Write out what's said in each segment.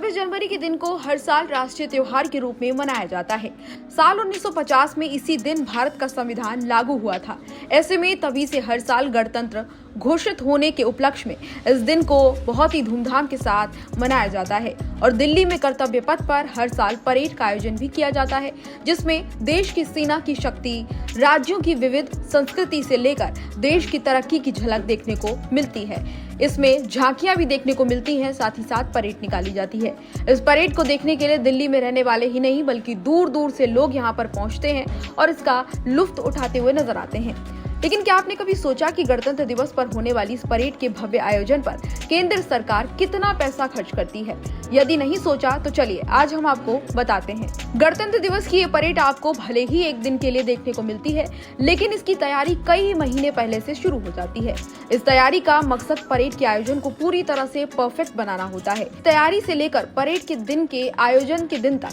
26 जनवरी के दिन को हर साल राष्ट्रीय त्योहार के रूप में मनाया जाता है। साल 1950 में इसी दिन भारत का संविधान लागू हुआ था। ऐसे में तभी से हर साल गणतंत्र घोषित होने के उपलक्ष्य में इस दिन को बहुत ही धूमधाम के साथ मनाया जाता है और दिल्ली में कर्तव्य पथ पर हर साल परेड का आयोजन भी किया जाता है, जिसमें देश की सेना की शक्ति, राज्यों की विविध संस्कृति से लेकर देश की तरक्की की झलक देखने को मिलती है। इसमें झांकियां भी देखने को मिलती हैं, साथ ही साथ परेड निकाली जाती है। इस परेड को देखने के लिए दिल्ली में रहने वाले ही नहीं बल्कि दूर दूर से लोग यहाँ पर पहुँचते हैं और इसका लुत्फ उठाते हुए नजर आते हैं। लेकिन क्या आपने कभी सोचा कि गणतंत्र दिवस पर होने वाली इस परेड के भव्य आयोजन पर केंद्र सरकार कितना पैसा खर्च करती है? यदि नहीं सोचा तो चलिए आज हम आपको बताते हैं। गणतंत्र दिवस की ये परेड आपको भले ही एक दिन के लिए देखने को मिलती है, लेकिन इसकी तैयारी कई महीने पहले से शुरू हो जाती है। इस तैयारी का मकसद परेड के आयोजन को पूरी तरह से परफेक्ट बनाना होता है। तैयारी से लेकर परेड के दिन के आयोजन के दिन तक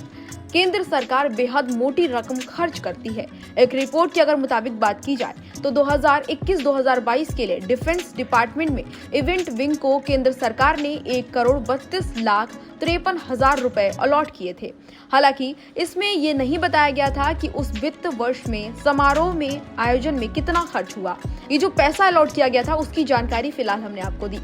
केंद्र सरकार बेहद मोटी रकम खर्च करती है। एक रिपोर्ट की अगर मुताबिक बात की जाए तो 2021-2022 के लिए डिफेंस डिपार्टमेंट में इवेंट विंग को केंद्र सरकार ने 1,32,53,000 रुपए अलॉट किए थे। हालांकि इसमें ये नहीं बताया गया था कि उस वित्त वर्ष में समारोह में आयोजन में कितना खर्च हुआ। ये जो पैसा अलॉट किया गया था उसकी जानकारी फिलहाल हमने आपको दी।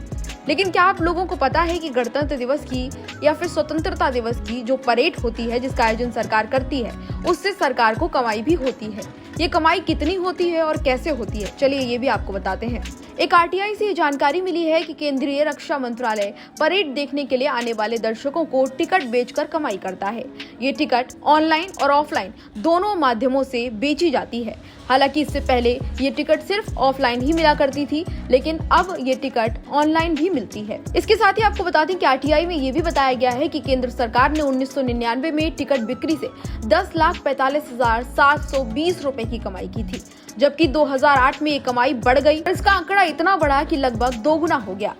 लेकिन क्या आप लोगों को पता है कि गणतंत्र दिवस की या फिर स्वतंत्रता दिवस की जो परेड होती है, जिसका आयोजन सरकार करती है, उससे सरकार को कमाई भी होती है। ये कमाई कितनी होती है और कैसे होती है, चलिए ये भी आपको बताते हैं। एक आरटीआई से ये जानकारी मिली है कि केंद्रीय रक्षा मंत्रालय परेड देखने के लिए आने वाले दर्शकों को टिकट बेचकर कमाई करता है। ये टिकट ऑनलाइन और ऑफलाइन दोनों माध्यमों से बेची जाती है। हालांकि इससे पहले ये टिकट सिर्फ ऑफलाइन ही मिला करती थी, लेकिन अब ये टिकट ऑनलाइन भी मिलती है। इसके साथ ही आपको बता दें कि आरटीआई में ये भी बताया गया है कि केंद्र सरकार ने 1999 में टिकट बिक्री से 10,45,720 रुपए की कमाई की थी, जबकि 2008 में ये कमाई बढ़ गई। इसका आंकड़ा इतना बढ़ा कि लगभग दोगुना हो गया।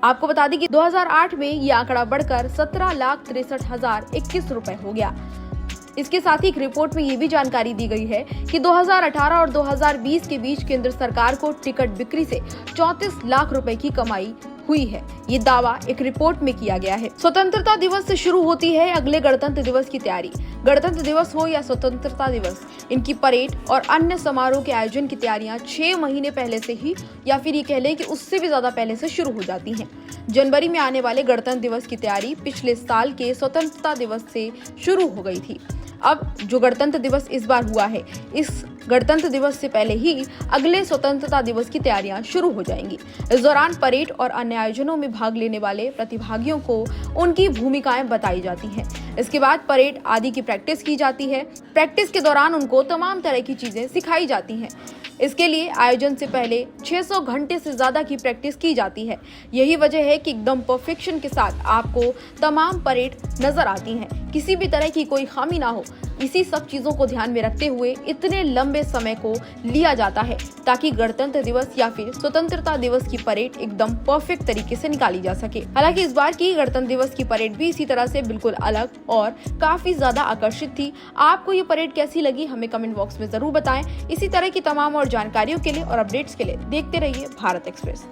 आपको बता दें कि 2008 में ये आंकड़ा बढ़कर 17,63,021 रुपए हो गया। इसके साथ ही एक रिपोर्ट में ये भी जानकारी दी गई है कि 2018 और 2020 के बीच केंद्र सरकार को टिकट बिक्री से 34 लाख रुपए की कमाई हुई है। ये दावा एक रिपोर्ट में किया गया है। स्वतंत्रता दिवस से शुरू होती है अगले गणतंत्र दिवस की तैयारी। गणतंत्र दिवस हो या स्वतंत्रता दिवस, इनकी परेड और अन्य समारोह के आयोजन की तैयारियां 6 महीने पहले से ही या फिर ये कह लें कि उससे भी ज्यादा पहले से शुरू हो जाती हैं। जनवरी में आने वाले गणतंत्र दिवस की तैयारी पिछले साल के स्वतंत्रता दिवस से शुरू हो गई थी। अब जो गणतंत्र दिवस इस बार हुआ है, इस गणतंत्र दिवस से पहले ही अगले स्वतंत्रता दिवस की तैयारियां शुरू हो जाएंगी। इस दौरान परेड और अन्य आयोजनों में भाग लेने वाले प्रतिभागियों को उनकी भूमिकाएं बताई जाती हैं। इसके बाद परेड आदि की प्रैक्टिस की जाती है। प्रैक्टिस के दौरान उनको तमाम तरह की चीजें सिखाई जाती हैं। इसके लिए आयोजन से पहले 600 घंटे से ज्यादा की प्रैक्टिस की जाती है। यही वजह है कि एकदम परफेक्शन के साथ आपको तमाम परेड नजर आती हैं। किसी भी तरह की कोई खामी ना हो, इसी सब चीजों को ध्यान में रखते हुए इतने लंबे समय को लिया जाता है ताकि गणतंत्र दिवस या फिर स्वतंत्रता दिवस की परेड एकदम परफेक्ट तरीके से निकाली जा सके। हालांकि इस बार की गणतंत्र दिवस की परेड भी इसी तरह से बिल्कुल अलग और काफी ज्यादा आकर्षित थी। आपको ये परेड कैसी लगी हमें कमेंट बॉक्स में जरूर बताएं। इसी तरह की तमाम और जानकारियों के लिए और अपडेट्स के लिए देखते रहिए भारत एक्सप्रेस।